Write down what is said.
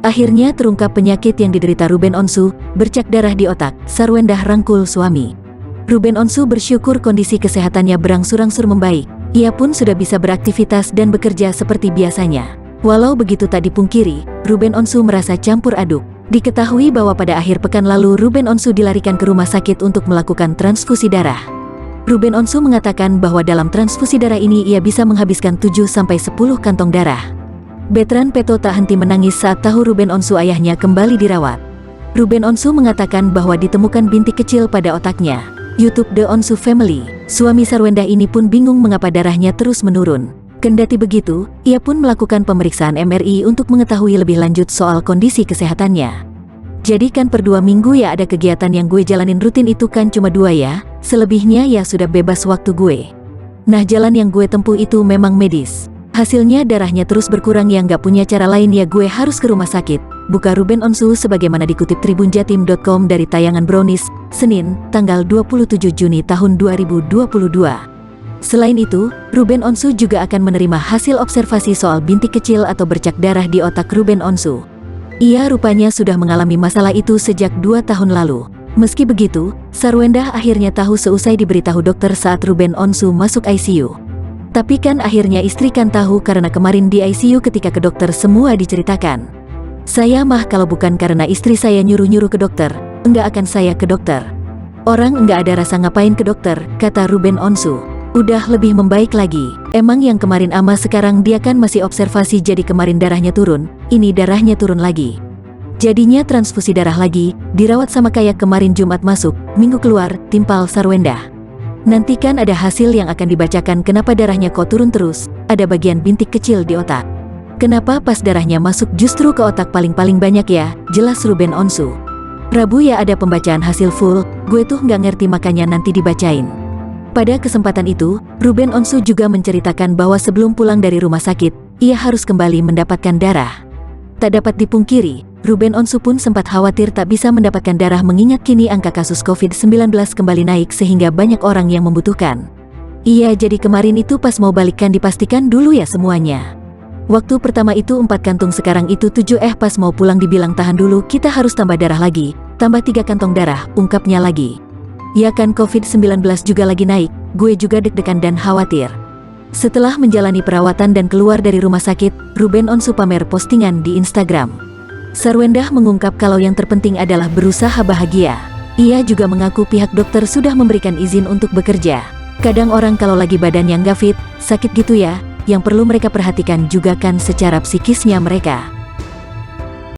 Akhirnya terungkap penyakit yang diderita Ruben Onsu, bercak darah di otak. Sarwendah rangkul suami. Ruben Onsu bersyukur kondisi kesehatannya berangsur-angsur membaik. Ia pun sudah bisa beraktivitas dan bekerja seperti biasanya. Walau begitu tak dipungkiri, Ruben Onsu merasa campur aduk. Diketahui bahwa pada akhir pekan lalu Ruben Onsu dilarikan ke rumah sakit untuk melakukan transfusi darah. Ruben Onsu mengatakan bahwa dalam transfusi darah ini ia bisa menghabiskan 7-10 kantong darah. Betran Peto tak henti menangis saat tahu Ruben Onsu ayahnya kembali dirawat. Ruben Onsu mengatakan bahwa ditemukan bintik kecil pada otaknya. YouTube The Onsu Family, suami Sarwendah ini pun bingung mengapa darahnya terus menurun. Kendati begitu, ia pun melakukan pemeriksaan MRI untuk mengetahui lebih lanjut soal kondisi kesehatannya. Jadi kan per 2 minggu ya ada kegiatan yang gue jalanin rutin itu kan cuma 2 ya, selebihnya ya sudah bebas waktu gue. Nah jalan yang gue tempuh itu memang medis. Hasilnya darahnya terus berkurang, yang gak punya cara lain ya gue harus ke rumah sakit, buka Ruben Onsu sebagaimana dikutip tribunjatim.com dari tayangan Brownies, Senin, tanggal 27 Juni tahun 2022. Selain itu, Ruben Onsu juga akan menerima hasil observasi soal bintik kecil atau bercak darah di otak Ruben Onsu. Ia rupanya sudah mengalami masalah itu sejak 2 tahun lalu. Meski begitu, Sarwendah akhirnya tahu seusai diberitahu dokter saat Ruben Onsu masuk ICU. Tapi kan akhirnya istri kan tahu karena kemarin di ICU ketika ke dokter semua diceritakan. Saya mah kalau bukan karena istri saya nyuruh-nyuruh ke dokter, enggak akan saya ke dokter. Orang enggak ada rasa ngapain ke dokter, kata Ruben Onsu. Udah lebih membaik lagi. Emang yang kemarin ama sekarang dia kan masih observasi, jadi kemarin darahnya turun, ini darahnya turun lagi. Jadinya transfusi darah lagi, dirawat sama kayak kemarin Jumat masuk, Minggu keluar, timpal Sarwendah. Nanti kan ada hasil yang akan dibacakan kenapa darahnya kok turun terus, ada bagian bintik kecil di otak. Kenapa pas darahnya masuk justru ke otak paling-paling banyak ya, jelas Ruben Onsu. Rabu ya ada pembacaan hasil full, gue tuh nggak ngerti makanya nanti dibacain. Pada kesempatan itu, Ruben Onsu juga menceritakan bahwa sebelum pulang dari rumah sakit, ia harus kembali mendapatkan darah. Tak dapat dipungkiri, Ruben Onsu pun sempat khawatir tak bisa mendapatkan darah mengingat kini angka kasus COVID-19 kembali naik sehingga banyak orang yang membutuhkan. Iya, jadi kemarin itu pas mau balikan dipastikan dulu ya semuanya. Waktu pertama itu 4 kantung, sekarang itu 7, pas mau pulang dibilang tahan dulu, kita harus tambah darah lagi, tambah 3 kantong darah, ungkapnya lagi. Ya kan COVID-19 juga lagi naik, gue juga deg-degan dan khawatir. Setelah menjalani perawatan dan keluar dari rumah sakit, Ruben Onsu pamer postingan di Instagram. Sarwendah mengungkap kalau yang terpenting adalah berusaha bahagia. Ia juga mengaku pihak dokter sudah memberikan izin untuk bekerja. Kadang orang kalau lagi badan yang gak fit, sakit gitu ya, yang perlu mereka perhatikan juga kan secara psikisnya mereka.